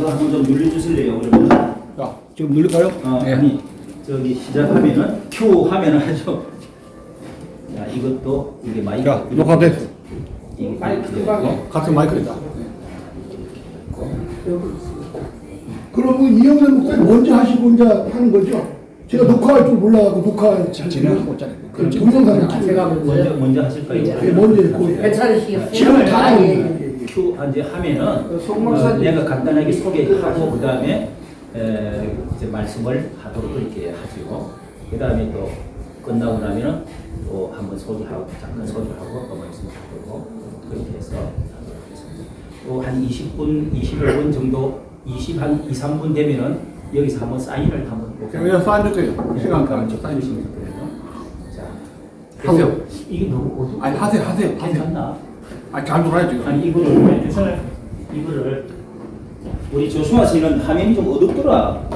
이거 한번 좀 눌러주실래요? 그러면 야, 지금 누를까요? 네. 아니 저기 시작하면은 큐 하면은 하죠. 자 이것도 이게 마이크. 자, 녹화됐어. 이게 마이크. 같은 마이크다. 그러면 이 형은 꼭 먼저 하시고 이제 하는 거죠? 제가 녹화할 줄 몰라가지고 녹화 진행하고 있잖아요. 그 동영상을 찍고 제가 먼저 하실까요? 예, 먼저 했고 괜찮으시겠어요? 지금 다 하는 큐 이제 하면은 내가 간단하게 소개하고 그 다음에 이제 말씀을 하도록 그렇게 하죠. 그 다음에 또 끝나고 나면은 또 한번 소개하고 잠깐 소개하고 또 말씀하도록 그렇게 해서 또 한 20분, 25분 정도, 한 2, 3분 되면은 여기서 한번 사인을 한번 그냥 사인 줄 거예요. 시간 가는 저 사인 주시면 거예요. 자, 하세요. 이게 너무 어두워. 아니 하세요. 괜찮나? 아니 잘 놀아요 지금. 아니 이거를 괜찮아요. 이거를 우리 조수아 씨는 화면이 좀 어둡더라.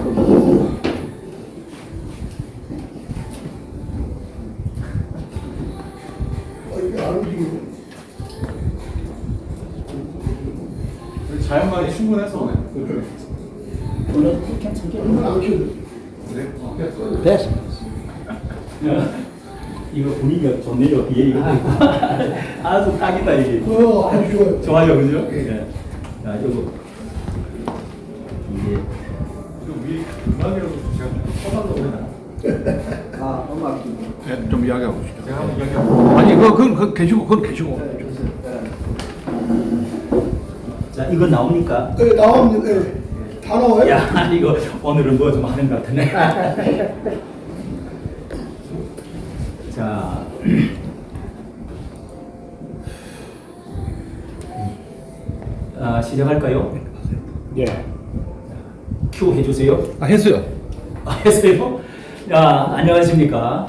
이게 안 움직이고 자연광이 충분해서 오늘 괜찮게. 그러면 안 켜도 됐어. 이거 분위기가 좋네요. 뒤에 이거 아주 딱이다 이게. 아주 좋아요. 좋아요, 그죠? 네. 자, 요거 이게 위 음악이라고 제가 쳐달라고 해나? 네, 좀 이야기하고 싶죠. 제가 한번 이야기하고 아니 그건 계시고. 자 이거 나옵니까? 네, 나오면 다 나와요? 야 이거 오늘은 뭐 좀 하는 것 같네. 자. 시작할까요? 예. 큐 해주세요. 했어요. 했어요? 안녕하십니까.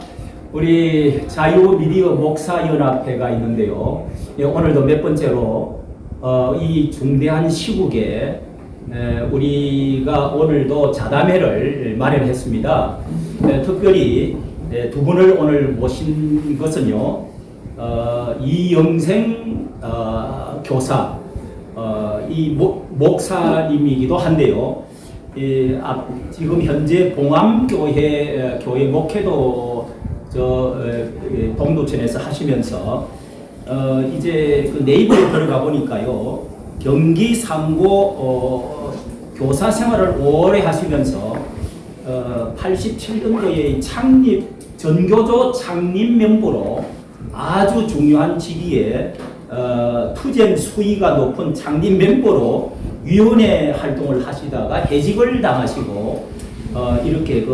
우리 자유미디어 목사연합회가 있는데요. 예, 오늘도 몇 번째로 이 중대한 시국에 우리가 오늘도 자담회를 마련했습니다. 특별히 두 분을 오늘 모신 것은요. 이영생 교사, 이 목사님이기도 한데요. 지금 현재 봉암교회 교회 목회도 동두천에서 하시면서 이제 그 네이버에 들어가 보니까요. 경기 상고 교사 생활을 오래 하시면서 87년도에 전교조 창립 멤버로 아주 중요한 시기에 투쟁 수위가 높은 창립 멤버로 위원회 활동을 하시다가 해직을 당하시고 이렇게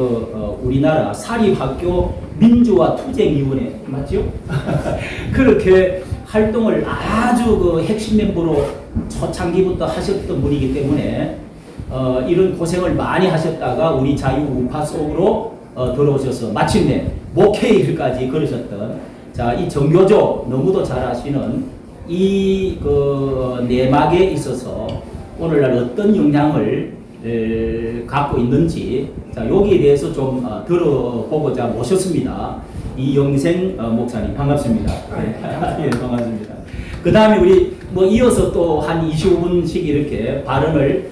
우리나라 사립학교 민주화 투쟁위원회 맞죠? 그렇게 활동을 아주 핵심 멤버로 초창기부터 하셨던 분이기 때문에 이런 고생을 많이 하셨다가 우리 자유우파 속으로 들어오셔서 마침내 목회 일까지 걸으셨던 이 정교조 너무도 잘 아시는 이 내막에 있어서 오늘날 어떤 영향을 갖고 있는지 여기에 대해서 좀 들어보고자 모셨습니다. 이영생 목사님 반갑습니다. 예, 반갑습니다. 그 다음에 우리 이어서 또 한 25분씩 이렇게 발언을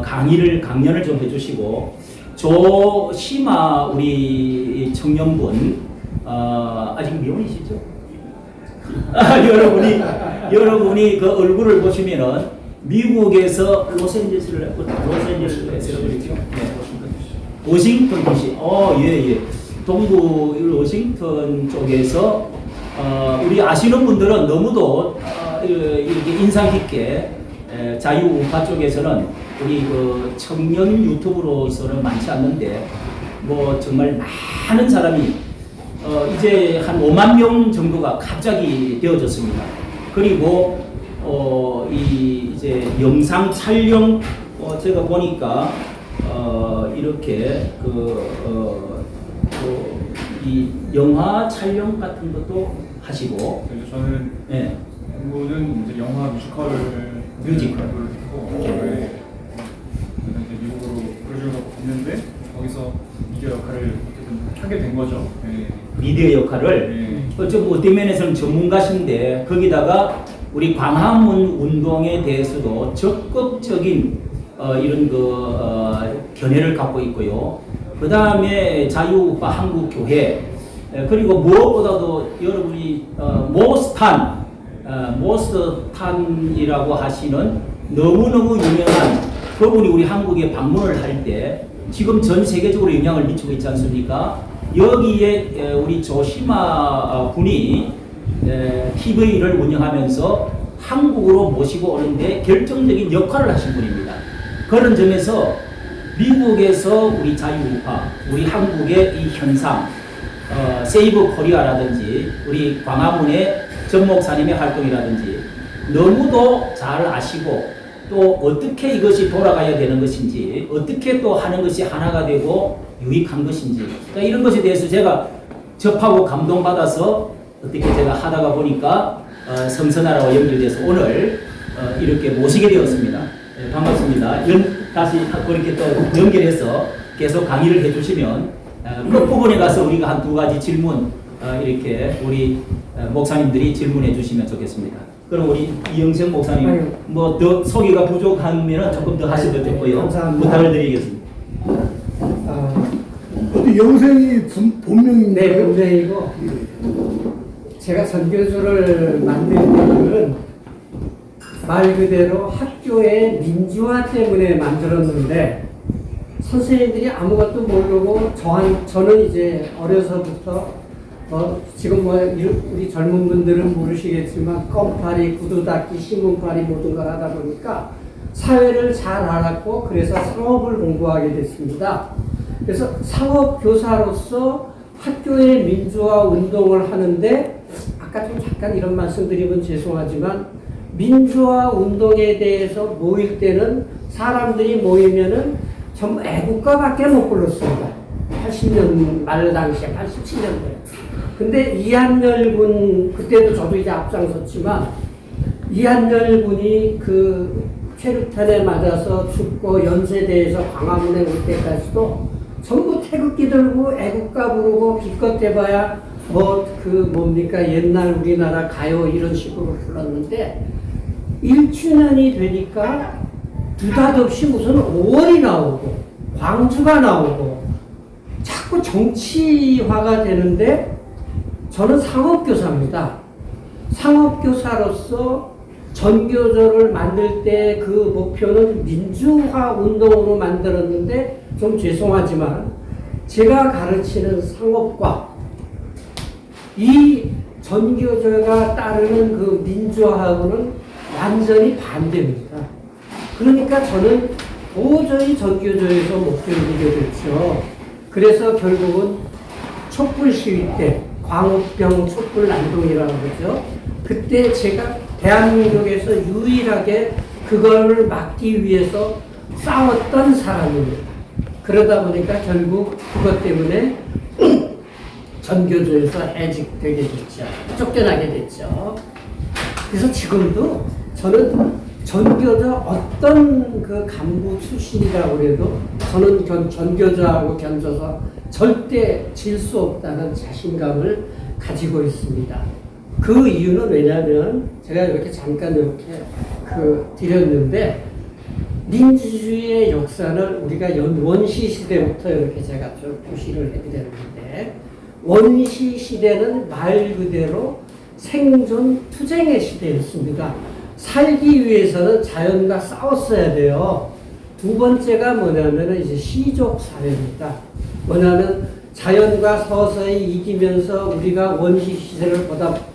강연을 좀 해주시고 조심아 우리 청년분 아직 미혼이시죠? 여러분이 그 얼굴을 보시면은 미국에서 로스앤젤레스에서 그렇죠? 워싱턴 DC. 예. 동부 워싱턴 쪽에서 우리 아시는 분들은 너무도 이렇게 인상 깊게 자유우파 쪽에서는 우리 그 청년 유튜브로서는 많지 않는데 정말 많은 사람이 이제 한 5만 명 정도가 갑자기 되어졌습니다. 그리고 이제 영상 촬영 제가 보니까 이렇게 이 영화 촬영 같은 것도 하시고. 그래서 저는 공부는 이제 영화 뮤지컬을 했고 이제 미국으로 프로젝트를 갔는데 거기서 미디어 역할을 어쨌든 하게 된 거죠. 미디어 역할을 좀 어떤 면에서는 전문가신데 거기다가 우리 광화문 운동에 대해서도 적극적인 이런 견해를 갖고 있고요. 그 다음에 자유우파 한국교회, 그리고 무엇보다도 여러분이 모스탄이라고 하시는 너무너무 유명한 그분이 우리 한국에 방문을 할 때 지금 전 세계적으로 영향을 미치고 있지 않습니까? 여기에 우리 조시마 분이 TV를 운영하면서 한국으로 모시고 오는데 결정적인 역할을 하신 분입니다. 그런 점에서 미국에서 우리 자유우파, 우리 한국의 이 현상, 세이브 코리아라든지 우리 광화문의 전 목사님의 활동이라든지 너무도 잘 아시고 또 어떻게 이것이 돌아가야 되는 것인지 어떻게 또 하는 것이 하나가 되고 유익한 것인지 이런 것에 대해서 제가 접하고 감동받아서 어떻게 제가 하다가 보니까 성선화라고 연결돼서 오늘 이렇게 모시게 되었습니다. 반갑습니다. 다시 그렇게 또 연결해서 계속 강의를 해주시면 끝부분에 가서 우리가 한 두 가지 질문 이렇게 우리 목사님들이 질문해 주시면 좋겠습니다. 그럼 우리 이영생 목사님 뭐 더 소개가 부족하면 조금 더 하셔도 되고요. 부탁을 드리겠습니다. 어디 영생이 본명인가요? 네, 본명이고 제가 선교조를 만들 때는 말 그대로 학교의 민주화 때문에 만들었는데 선생님들이 아무것도 모르고 저는 이제 어려서부터 지금 우리 젊은 분들은 모르시겠지만 껌파리, 구두닦기, 신문파리 모든 걸 하다 보니까 사회를 잘 알았고 그래서 상업을 공부하게 됐습니다. 그래서 상업교사로서 학교의 민주화 운동을 하는데 아까 좀 잠깐 이런 말씀드리면 죄송하지만 민주화 운동에 대해서 모일 때는 사람들이 모이면은 전부 애국가밖에 못 불렀습니다. 80년 말 당시에 87년도에. 근데 이한열 군 그때도 저도 이제 앞장섰지만 이한열 군이 그 최루탄에 맞아서 죽고 연세대에서 광화문에 올 때까지도 전부 태극기 들고 애국가 부르고 기껏 해봐야 뭡니까 옛날 우리나라 가요 이런 식으로 불렀는데 1주년이 되니까 느닷없이 무슨 5월이 나오고 광주가 나오고 자꾸 정치화가 되는데 저는 상업교사입니다. 상업교사로서 전교조를 만들 때 그 목표는 민주화 운동으로 만들었는데 좀 죄송하지만 제가 가르치는 상업과 이 전교조가 따르는 그 민주화하고는 완전히 반대입니다. 그러니까 저는 도저히 전교조에서 못 견디게 됐죠. 그래서 결국은 촛불 시위 때 광우병 촛불 난동이라고 그러죠. 그때 제가 대한민국에서 유일하게 그걸 막기 위해서 싸웠던 사람입니다. 그러다 보니까 결국 그것 때문에 전교조에서 해직되게 됐죠. 쫓겨나게 됐죠. 그래서 지금도 저는 전교조 어떤 그 간부 출신이라고 해도 저는 전교조하고 견져서 절대 질 수 없다는 자신감을 가지고 있습니다. 그 이유는 왜냐하면 제가 이렇게 잠깐 이렇게 드렸는데 민주주의의 역사는 우리가 원시 시대부터 이렇게 제가 좀 표시를 해드렸는데 원시 시대는 말 그대로 생존 투쟁의 시대였습니다. 살기 위해서는 자연과 싸웠어야 돼요. 두 번째가 뭐냐면 이제 시족 사회입니다. 뭐냐면 자연과 서서히 이기면서 우리가 원시 시대를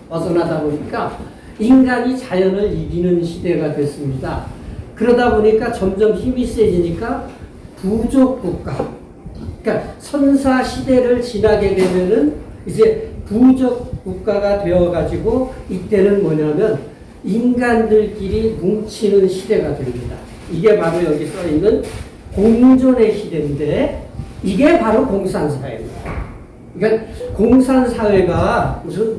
벗어나다 보니까 인간이 자연을 이기는 시대가 됐습니다. 그러다 보니까 점점 힘이 세지니까 부족 국가, 그러니까 선사 시대를 지나게 되면은 이제 부족 국가가 되어가지고 이때는 뭐냐면 인간들끼리 뭉치는 시대가 됩니다. 이게 바로 여기 써 있는 공존의 시대인데 이게 바로 공산사회입니다. 그러니까 공산사회가 무슨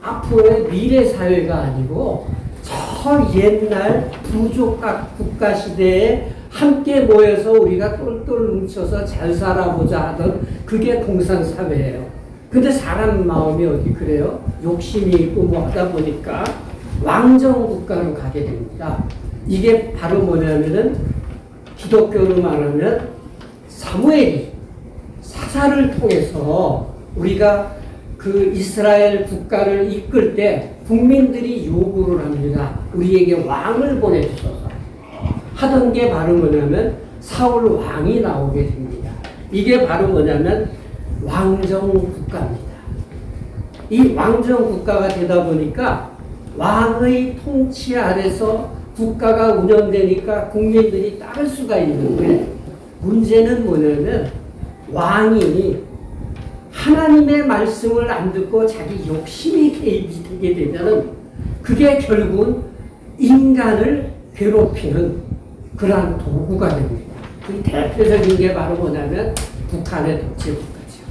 앞으로의 미래사회가 아니고 저 옛날 부족 국가 시대에 함께 모여서 우리가 똘똘 뭉쳐서 잘 살아보자 하던 그게 공산사회예요. 근데 사람 마음이 어디 그래요? 욕심이 있고 하다 보니까 왕정국가로 가게 됩니다. 이게 바로 뭐냐면은 기독교로 말하면 사무엘이 사사를 통해서 우리가 그 이스라엘 국가를 이끌 때 국민들이 요구를 합니다. 우리에게 왕을 보내주소서. 하던 게 바로 뭐냐면 사울 왕이 나오게 됩니다. 이게 바로 뭐냐면 왕정 국가입니다. 이 왕정 국가가 되다 보니까 왕의 통치 아래서 국가가 운영되니까 국민들이 따를 수가 있는데, 문제는 뭐냐면 왕이 하나님의 말씀을 안 듣고 자기 욕심이 개입이 되게 되면 그게 결국은 인간을 괴롭히는 그러한 도구가 됩니다. 그 대표적인 게 바로 뭐냐면 북한의 독재 국가죠.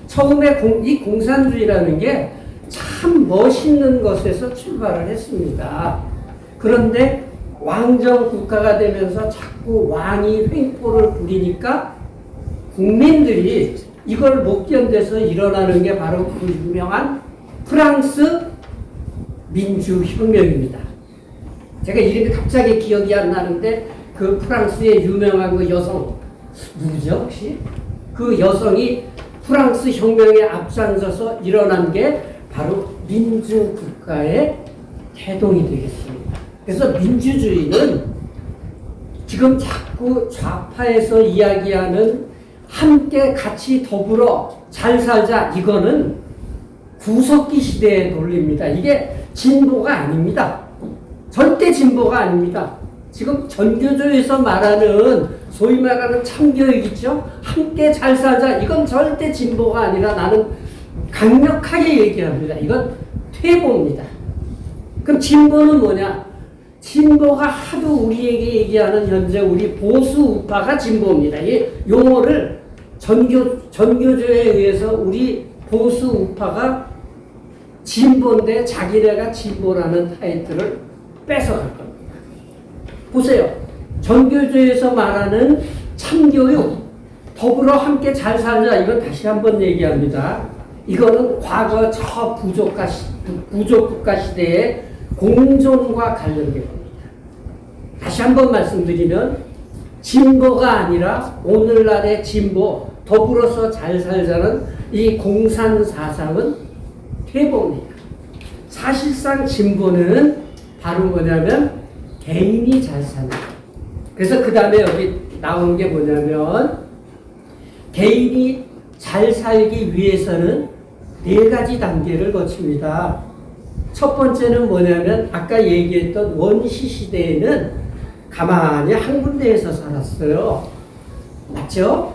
처음에 이 공산주의라는 게 참 멋있는 것에서 출발을 했습니다. 그런데 왕정 국가가 되면서 자꾸 왕이 횡포를 부리니까 국민들이 이걸 못 견뎌서 일어나는 게 바로 그 유명한 프랑스 민주혁명입니다. 제가 이름이 갑자기 기억이 안 나는데 그 프랑스의 유명한 그 여성 누구죠 혹시? 그 여성이 프랑스 혁명에 앞장서서 일어난 게 바로 민주국가의 태동이 되겠습니다. 그래서 민주주의는 지금 자꾸 좌파에서 이야기하는 함께 같이 더불어 잘 살자, 이거는 구석기 시대의 논리입니다. 이게 진보가 아닙니다. 절대 진보가 아닙니다. 지금 전교조에서 말하는 소위 말하는 참교육 있죠? 함께 잘 살자, 이건 절대 진보가 아니라 나는 강력하게 얘기합니다. 이건 퇴보입니다. 그럼 진보는 뭐냐? 진보가 하도 우리에게 얘기하는 현재 우리 보수 우파가 진보입니다. 이 용어를 전교조에 의해서 우리 보수 우파가 진보인데 자기네가 진보라는 타이틀을 뺏어갈 겁니다. 보세요. 전교조에서 말하는 참교육, 더불어 함께 잘 살자, 이건 다시 한번 얘기합니다. 이거는 과거 저 부족국가 시대의 공존과 관련된 겁니다. 다시 한번 말씀드리면 진보가 아니라 오늘날의 진보, 더불어서 잘 살자는 이 공산 사상은 퇴보입니다. 사실상 진보는 바로 뭐냐면 개인이 잘 사는 거예요. 그래서 그 다음에 여기 나온 게 뭐냐면 개인이 잘 살기 위해서는 4가지 단계를 거칩니다. 첫 번째는 뭐냐면 아까 얘기했던 원시 시대에는 가만히 한 군데에서 살았어요. 맞죠?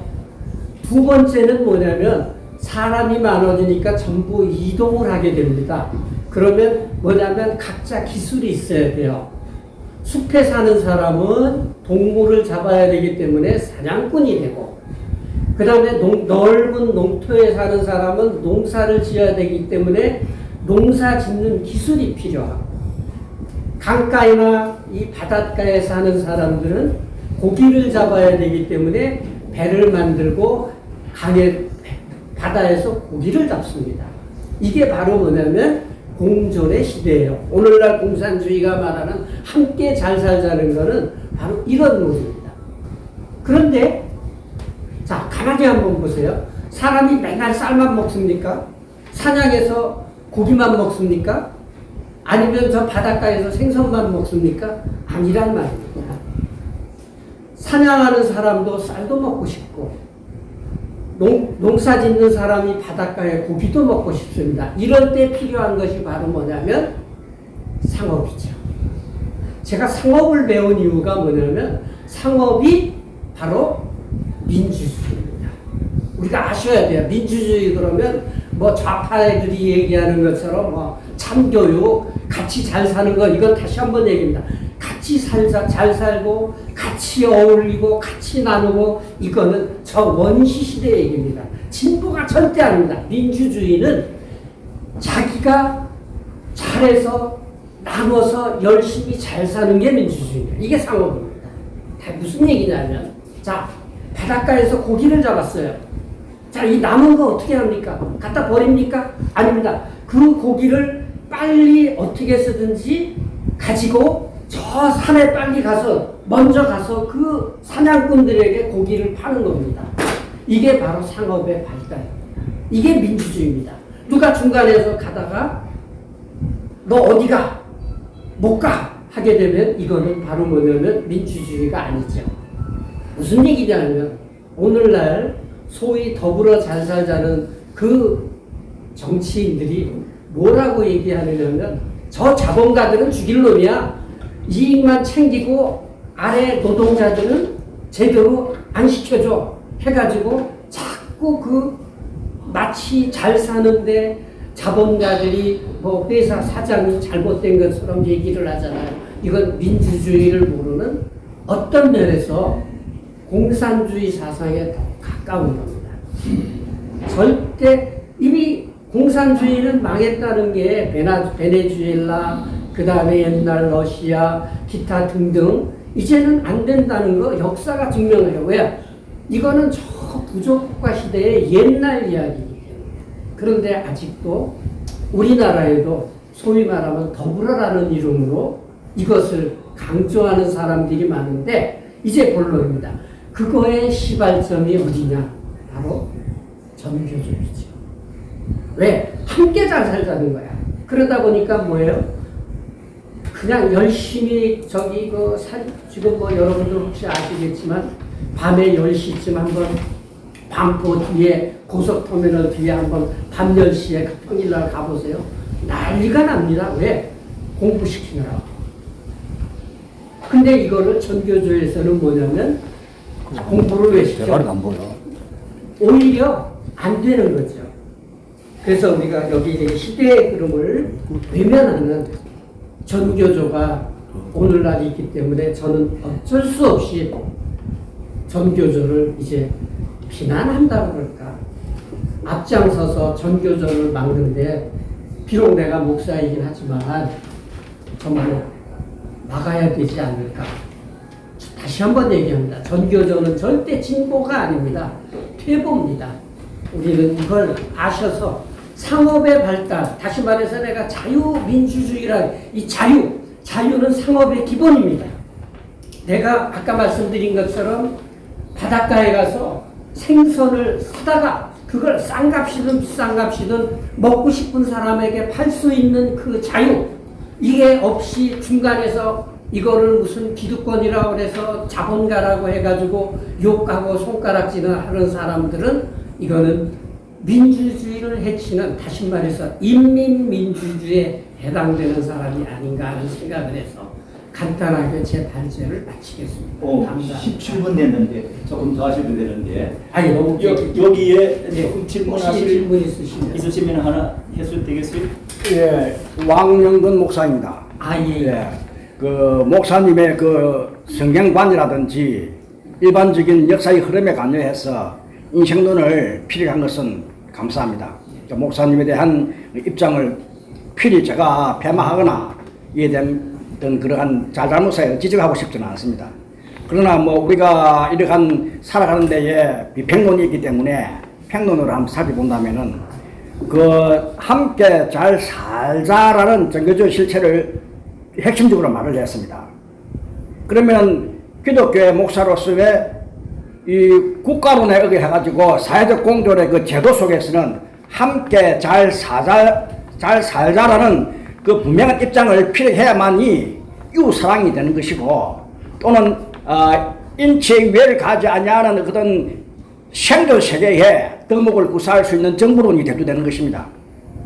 두 번째는 뭐냐면 사람이 많아지니까 전부 이동을 하게 됩니다. 그러면 뭐냐면 각자 기술이 있어야 돼요. 숲에 사는 사람은 동물을 잡아야 되기 때문에 사냥꾼이 되고, 그 다음에 넓은 농토에 사는 사람은 농사를 지어야 되기 때문에 농사 짓는 기술이 필요하고, 강가나 이 바닷가에 사는 사람들은 고기를 잡아야 되기 때문에 배를 만들고 바다에서 고기를 잡습니다. 이게 바로 뭐냐면 공존의 시대예요. 오늘날 공산주의가 말하는 함께 잘 살자는 것은 바로 이런 모습입니다. 그런데 자, 가만히 한번 보세요. 사람이 맨날 쌀만 먹습니까? 사냥해서 고기만 먹습니까? 아니면 저 바닷가에서 생선만 먹습니까? 아니란 말입니다. 사냥하는 사람도 쌀도 먹고 싶고, 농사 짓는 사람이 바닷가에 고기도 먹고 싶습니다. 이럴 때 필요한 것이 바로 뭐냐면 상업이죠. 제가 상업을 배운 이유가 뭐냐면 상업이 바로 민주주의입니다. 우리가 아셔야 돼요. 민주주의 그러면 뭐 좌파 애들이 얘기하는 것처럼 뭐 참교육, 같이 잘 사는 거, 이건 다시 한번 얘기합니다. 같이 살자, 잘 살고 같이 어울리고 같이 나누고, 이거는 저 원시 시대 얘기입니다. 진보가 절대 아닙니다. 민주주의는 자기가 잘해서 나눠서 열심히 잘 사는 게 민주주의입니다. 이게 상업입니다. 무슨 얘기냐면, 자, 바닷가에서 고기를 잡았어요. 자, 이 남은 거 어떻게 합니까? 갖다 버립니까? 아닙니다. 그 고기를 빨리 어떻게 쓰든지 가지고 저 저 산에 빨리 가서 먼저 가서 그 사냥꾼들에게 고기를 파는 겁니다. 이게 바로 상업의 발달입니다. 이게 민주주의입니다. 누가 중간에서 가다가 너 어디가? 못 가! 하게 되면 이거는 바로 뭐냐면 민주주의가 아니죠. 무슨 얘기냐면 오늘날 소위 더불어 잘 살자는 그 정치인들이 뭐라고 얘기하느냐면 저 자본가들은 죽일 놈이야. 이익만 챙기고 아래 노동자들은 제대로 안 시켜줘 해가지고 자꾸 그 마치 잘 사는데 자본가들이 뭐 회사 사장이 잘못된 것처럼 얘기를 하잖아요. 이건 민주주의를 모르는 어떤 면에서 공산주의 사상에 더 가까운 겁니다. 절대 이미 공산주의는 망했다는 게 베네수엘라, 그 다음에 옛날 러시아, 기타 등등 이제는 안 된다는 거 역사가 증명해요. 왜? 이거는 저 부족국가 시대의 옛날 이야기이기 때문에. 그런데 아직도 우리나라에도 소위 말하면 더불어라는 이름으로 이것을 강조하는 사람들이 많은데 이제 본론입니다. 그거의 시발점이 어디냐? 바로 전교조이죠. 왜? 함께 잘 살자는 거야. 그러다 보니까 뭐예요? 그냥 열심히 지금 뭐 여러분들 혹시 아시겠지만 밤에 10시쯤 한번 반포 뒤에 고속터미널 뒤에 한번 밤 10시에 평일날 가보세요. 난리가 납니다. 왜? 공부시키느라고. 근데 이거를 전교조에서는 뭐냐면 공부를 왜 시켜? 대가리가 안 보여. 오히려 안 되는 거죠. 그래서 우리가 여기 시대의 흐름을 외면하는 전교조가 오늘날 있기 때문에 저는 어쩔 수 없이 전교조를 이제 비난한다고 그럴까. 앞장서서 전교조를 막는데 비록 내가 목사이긴 하지만 정말 막아야 되지 않을까. 다시 한번 얘기합니다. 전교조는 절대 진보가 아닙니다. 퇴보입니다. 우리는 이걸 아셔서 상업의 발달, 다시 말해서 내가 자유민주주의란 이 자유는 상업의 기본입니다. 내가 아까 말씀드린 것처럼 바닷가에 가서 생선을 사다가 그걸 싼 값이든 비싼 값이든 먹고 싶은 사람에게 팔 수 있는 그 자유, 이게 없이 중간에서 이거를 무슨 기득권이라고 해서 자본가라고 해가지고 욕하고 손가락질을 하는 사람들은 이거는 민주주의를 해치는, 다시 말해서 인민민주주의에 해당되는 사람이 아닌가 하는 생각을 해서 간단하게 제 발제를 마치겠습니다. 감사합니다. 17분 됐는데 조금 더 하셔도 되는데. 아니 너무 여기에 혹시 질문하실 질문 있으시면 하나 해도 되겠어요? 예, 왕영근 목사입니다. 예. 예, 그 목사님의 그 성경관이라든지 일반적인 역사의 흐름에 관여해서 인생론을 필요한 것은 감사합니다. 목사님에 대한 입장을 필히 제가 폐마하거나 이에 대한 그러한 잘잘못에 지적하고 싶지는 않습니다. 그러나 뭐 우리가 이러한 살아가는 데에 비평론이 있기 때문에 평론으로 한번 살펴본다면은 그 함께 잘 살자라는 전교조 실체를 핵심적으로 말을 했습니다. 그러면 기독교의 목사로서의 이 국가론에 의해가지고 사회적 공존의 그 제도 속에서는 함께 잘 살자라는 그 분명한 입장을 필요해야만이 이웃사랑이 되는 것이고, 또는 인체의 위해를 가지 아니하는 그런 생존 세계에 덕목을 구사할 수 있는 정부론이 대두되는 것입니다.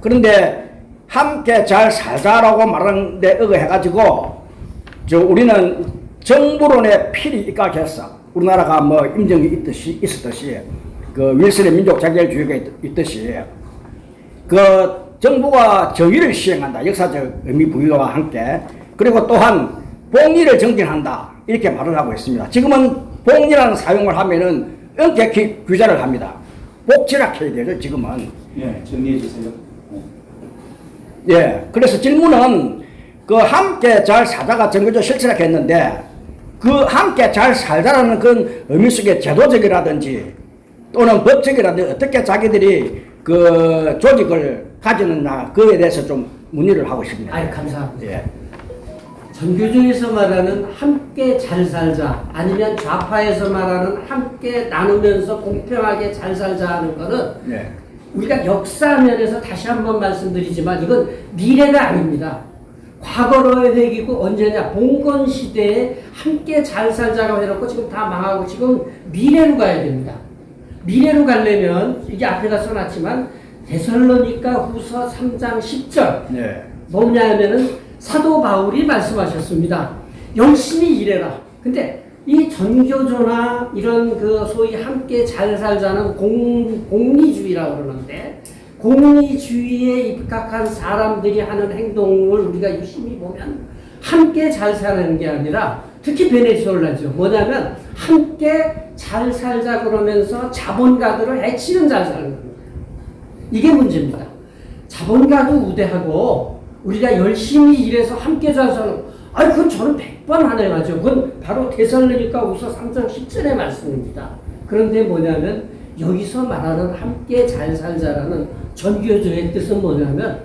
그런데 함께 잘 살자라고 말하는 데 의해가지고 우리는 정부론에 필히 입각해서 우리나라가 뭐 임정이 있었듯이 그 윌슨의 민족 자결주의가 있듯이 그 정부가 정의를 시행한다. 역사적 의미 부여와 함께. 그리고 또한 복리를 정진한다. 이렇게 말을 하고 있습니다. 지금은 복리라는 사용을 하면은 엄격히 규제를 합니다. 복지락해야 되죠, 지금은. 예, 정리해 주세요. 예. 그래서 질문은 그 함께 잘 살자가 정교조 실체라고 했는데 그 함께 잘 살자라는 그 의미 속에 제도적이라든지 또는 법적이라든지 어떻게 자기들이 그 조직을 가지느냐, 그에 대해서 좀 문의를 하고 싶네요. 감사합니다. 예. 전교조에서 말하는 함께 잘 살자 아니면 좌파에서 말하는 함께 나누면서 공평하게 잘 살자 하는 거는 네. 우리가 역사 면에서 다시 한번 말씀드리지만 이건 미래가 아닙니다. 과거로의 회기고 언제냐 봉건 시대에 함께 잘 살자고 해놓고 지금 다 망하고 지금 미래로 가야 됩니다. 미래로 가려면 이게 앞에다 써놨지만 데살로니가 후서 3장 10절 네. 뭐냐면은 사도 바울이 말씀하셨습니다. 열심히 일해라. 근데 이 전교조나 이런 그 소위 함께 잘 살자는 공리주의라고 그러는데 공리주의에 입각한 사람들이 하는 행동을 우리가 유심히 보면 함께 잘 사는 게 아니라 특히 베네수엘라죠. 뭐냐면 함께 잘 살자 그러면서 자본가들을 해치는 잘 사는 겁니다. 이게 문제입니다. 자본가도 우대하고 우리가 열심히 일해서 함께 잘 사는 그건 저는 100번 환영하죠. 그건 바로 데살로니가 후서 3장 10절의 말씀입니다. 그런데 뭐냐면 여기서 말하는 함께 잘 살자라는 전교조의 뜻은 뭐냐면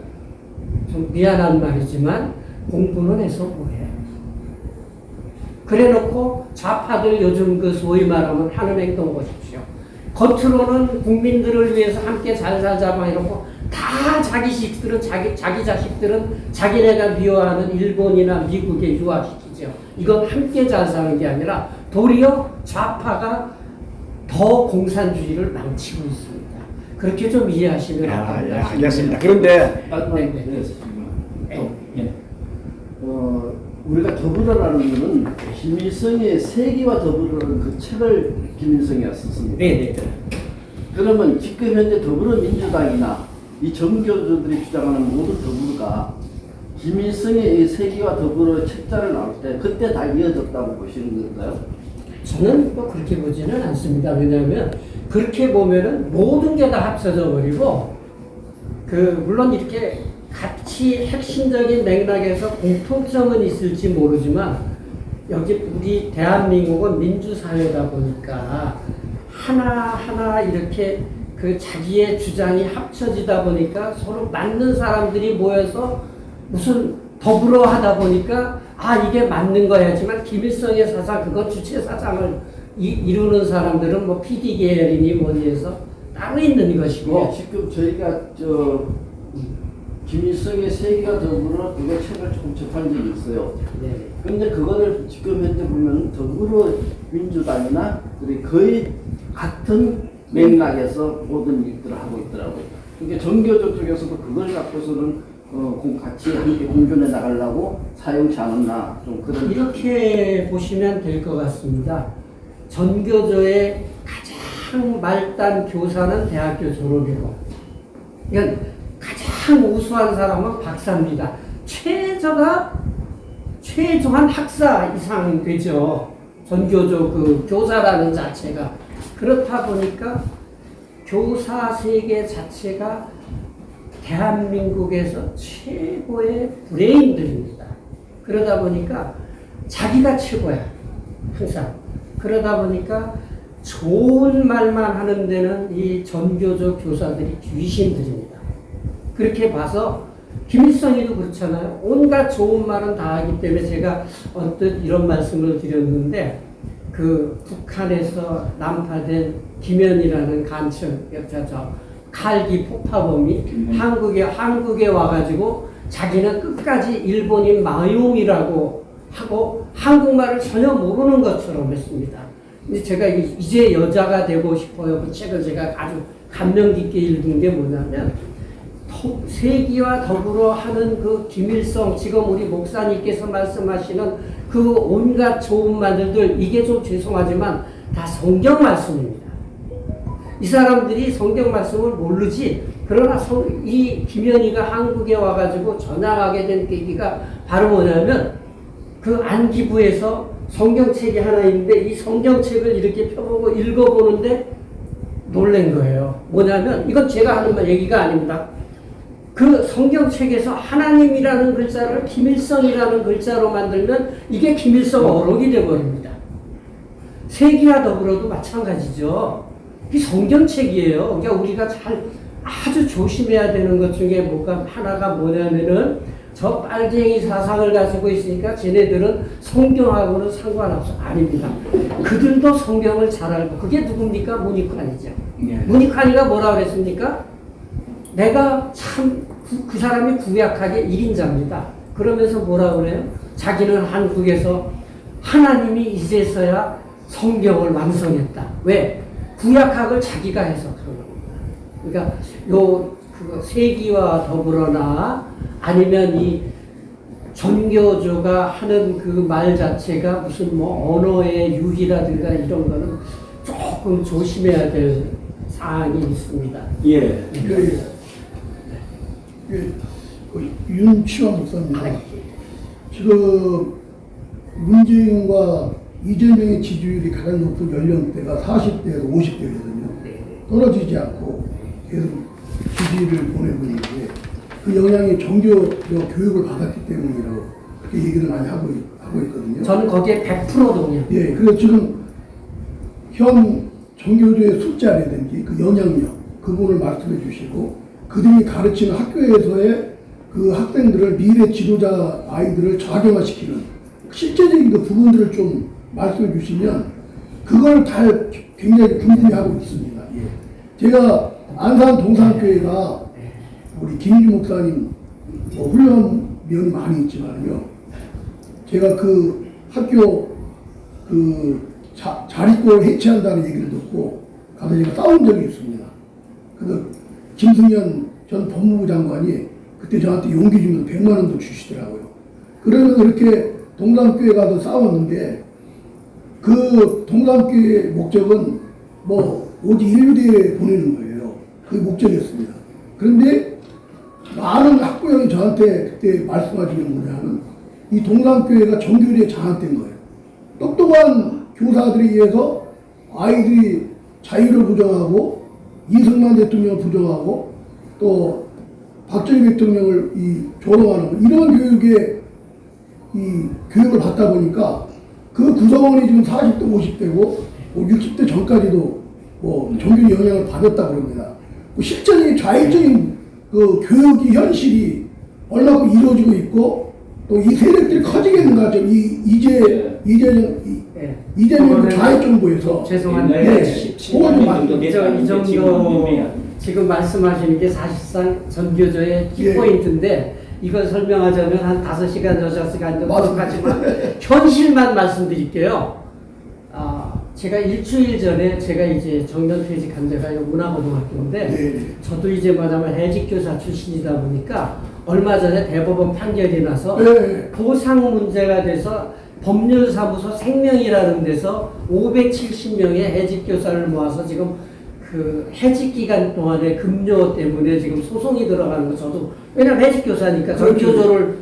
좀 미안한 말이지만 공부는 해서 뭐해. 그래놓고 좌파들 요즘 그 소위 말하면 하는 행동 보십시오. 겉으로는 국민들을 위해서 함께 잘 살자고 해놓고 다 자기 자식들은 자기네가 미워하는 일본이나 미국에 유학시키죠. 이건 함께 잘 사는 게 아니라 도리어 좌파가 더 공산주의를 망치고 있습니다. 그렇게 좀 이해하시면 예, 알겠습니다. 그런데 예. 우리가 더불어라는 것은 김일성의 세기와 더불어라는 그 책을 김일성이 썼습니다. 네네. 그러면 지금 현재 더불어민주당이나 이 정교조들이 주장하는 모든 더불어가 김일성의 이 세기와 더불어 책자를 나올 때 그때 다 이어졌다고 보시는 건가요? 저는 또 그렇게 보지는 않습니다. 왜냐하면 그렇게 보면은 모든 게 다 합쳐져 버리고 물론 이렇게 같이 핵심적인 맥락에서 공통점은 있을지 모르지만 여기 우리 대한민국은 민주사회다 보니까 하나하나 이렇게 자기의 주장이 합쳐지다 보니까 서로 맞는 사람들이 모여서 무슨 더불어 하다 보니까 이게 맞는 거야지만 김일성의 사상 그거 주체 사상을 이루는 사람들은 뭐 PD 계열이니 뭐니 해서 따로 있는 것이고 지금 저희가 김일성의 세기와 더불어 그거 책을 조금 접한 적이 있어요. 네. 근데 그거를 지금 현재 보면 더불어민주당이나 거의 같은 맥락에서 모든 일들을 하고 있더라고요. 그러니까 정교조 쪽에서도 그걸 갖고서는 같이 함께 공존해 나가려고 사용치 않았나 좀 그런. 이렇게 보시면 될 것 같습니다. 전교조의 가장 말단 교사는 대학교 졸업이고, 그러니까 가장 우수한 사람은 박사입니다. 최저한 학사 이상 되죠. 전교조 교사라는 자체가. 그렇다 보니까 교사 세계 자체가 대한민국에서 최고의 브레인들입니다. 그러다 보니까 자기가 최고야. 항상. 그러다 보니까 좋은 말만 하는 데는 이 전교조 교사들이 귀신들입니다. 그렇게 봐서 김일성이도 그렇잖아요. 온갖 좋은 말은 다 하기 때문에 제가 언뜻 이런 말씀을 드렸는데 북한에서 난파된 김현이라는 간첩 칼기 폭파범이 한국에 와가지고 자기는 끝까지 일본인 마용이라고 하고 한국말을 전혀 모르는 것처럼 했습니다. 근데 제가 이제 여자가 되고 싶어요. 그 책을 제가 아주 감명 깊게 읽은 게 뭐냐면 세기와 더불어 하는 김일성 지금 우리 목사님께서 말씀하시는 온갖 좋은 말들 이게 좀 죄송하지만 다 성경 말씀입니다. 이 사람들이 성경 말씀을 모르지. 그러나 이 김현희가 한국에 와가지고 전향하게 된 계기가 바로 뭐냐면 안기부에서 성경책이 하나 있는데 이 성경책을 이렇게 펴보고 읽어보는데 놀란 거예요. 뭐냐면 이건 제가 하는 얘기가 아닙니다. 성경책에서 하나님이라는 글자를 김일성이라는 글자로 만들면 이게 김일성 어록이 되어버립니다. 세기와 더불어도 마찬가지죠. 이 성경책이에요. 그러니까 우리가 아주 조심해야 되는 것 중에 하나가 뭐냐면은 저 빨갱이 사상을 가지고 있으니까 쟤네들은 성경하고는 상관없어. 아닙니다. 그들도 성경을 잘 알고 그게 누굽니까? 문익환이죠. 예. 문익환이가 뭐라 그랬습니까? 내가 참 그 사람이 구약하게 1인자입니다. 그러면서 뭐라 그래요? 자기는 한국에서 하나님이 이제서야 성경을 완성했다. 왜? 구약학을 자기가 해서 그런 겁니다. 그러니까 그거 세기와 더불어나 아니면 이 전교조가 하는 그 말 자체가 무슨 뭐 언어의 유희라든가 이런 거는 조금 조심해야 될 사항이 있습니다. 예. 윤치환 목사님, 지금 문재인과 이재명의 지지율이 가장 높은 연령대가 40대에서 50대거든요. 떨어지지 않고 계속 지지를 보내고 있는데 그 영향이 정교적 교육을 받았기 때문이라고 그렇게 얘기를 많이 하고 있거든요. 저는 거기에 100% 동의합니다. 예, 그래서 지금 현 정교조의 숫자라든지 그 영향력 그 부분을 말씀해 주시고 그들이 가르치는 학교에서의 그 학생들을 미래 지도자 아이들을 작용화시키는 실제적인 그 부분들을 좀 말씀해 주시면 그걸 다 굉장히 궁금해 하고 있습니다. 예. 제가 안산 동산교회가 우리 김주 목사님 훌륭한 면이 많이 있지만요. 제가 그 학교 그 자립골 해체한다는 얘기를 듣고 가서 제가 싸운 적이 있습니다. 그래서 김승현 전 법무부 장관이 그때 저한테 용기 주면서 100만 원도 주시더라고요. 그러면서 이렇게 동산교회 가서 싸웠는데 그 동산교회의 목적은 뭐 오직 인류대에 보내는 거예요. 그게 목적이었습니다. 그런데 많은 학부형이 저한테 그때 말씀하신 게 뭐냐면 이 동산교회가 정교리에 장악된 거예요. 똑똑한 교사들에 의해서 아이들이 자유를 부정하고 이승만 대통령을 부정하고 또 박정희 대통령을 조롱하는 이런 교육에 교육을 받다 보니까 그 구성원이 지금 40대 50대고 뭐 60대 전까지도 뭐 정규 영향을 받았다고 그럽니다. 실전이 좌익적인 그 교육이 현실이 얼마큼 이루어지고 있고 또 이 세력들이 커지겠는가 좀 이재명 좌익 정부에서 죄송한데 이 정도 이 정도 지금 말씀하시는 게 사실상 전교조의 키포인트인데 이걸 설명하자면 한 5시간, 6시간 정도 하지만 현실만 말씀드릴게요. 제가 일주일 전에 제가 이제 정년 퇴직한 데가 문화고등학교인데 저도 이제 뭐냐면 해직교사 출신이다 보니까 얼마 전에 대법원 판결이 나서 보상 문제가 돼서 법률사무소 생명이라는 데서 570명의 해직교사를 모아서 지금 그 해직 기간 동안에 급료 때문에 지금 소송이 들어가는 거 저도 왜냐면 해직교사니까 전교조를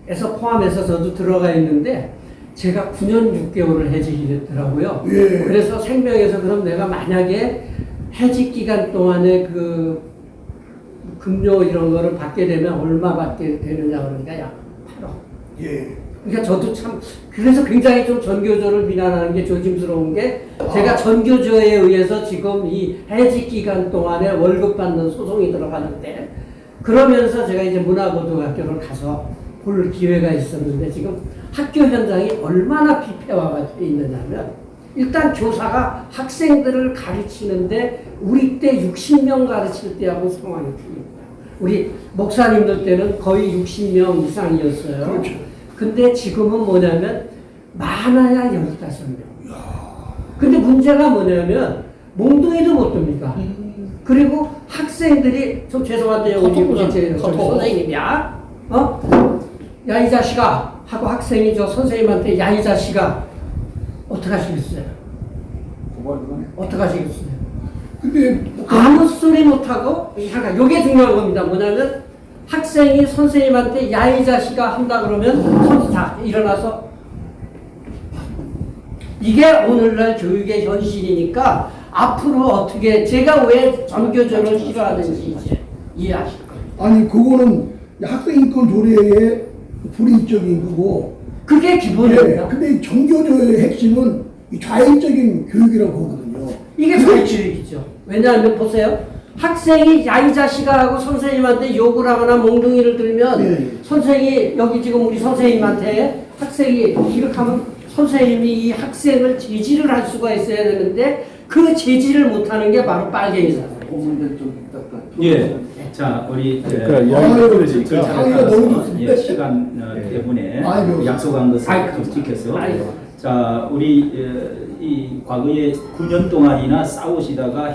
에서 포함해서 저도 들어가 있는데 제가 9년 6개월을 해직이 됐더라고요. 그래서 생명에서 그럼 내가 만약에 해직 기간 동안에 그 급료 이런 거를 받게 되면 얼마 받게 되느냐 그러니까 약 8억. 그러니까 저도 참 그래서 굉장히 좀 전교조를 비난하는 게 조심스러운 게 제가 전교조에 의해서 지금 이 해직 기간 동안에 월급 받는 소송이 들어가는데 그러면서 제가 이제 문화고등학교를 가서 볼 기회가 있었는데 지금 학교 현장이 얼마나 비폐화가 돼 있느냐면 일단 교사가 학생들을 가르치는데 우리 때 60명 가르칠 때하고 상황이 틀립니다. 우리 목사님들 때는 거의 60명 이상이었어요. 그렇죠. 근데 지금은 뭐냐면 많아야 15명. 근데 문제가 뭐냐면 몽둥이도 못 듭니다. 그리고 학생들이 좀 죄송한데 우리 선생님이야. 야 이 자식아 하고 학생이 저 선생님한테 야 이 자식아 어떻게 하시겠어요? 어떻게 하시겠어요? 근데 아무 소리 못하고 잠깐 요게 중요한 겁니다. 뭐냐면 학생이 선생님한테 야 이 자식아 한다 그러면 선생님 다 일어나서 이게 오늘날 교육의 현실이니까 앞으로 어떻게 제가 왜 전교조를 싫어하는지 이제 이해하실 거예요. 아니 그거는 학생인권 조례의 불이익적인 거고 그게 기본입니다. 근데 정교조의 핵심은 이 좌익적인 교육이라고 보거든요. 이게 좌익교육이죠. 왜냐하면 보세요. 학생이 야 이 자식아 하고 선생님한테 욕을 하거나 몽둥이를 들면 예, 예. 선생이 여기 지금 우리 선생님한테 학생이 이렇게 하면 선생님이 이 학생을 제지를 할 수가 있어야 되는데 그 제지를 못하는 게 바로 빨갱이 사상. 고문들 좀 부탁드립니다. 예. 자, 우리 아유, 절차에 상의가 너무 따라서 좋습니다. 예, 시간 때문에 아이고. 약속한 것을 아이고. 좀 지켜서 아이고. 자, 우리 이 과거에 9년 동안이나 싸우시다가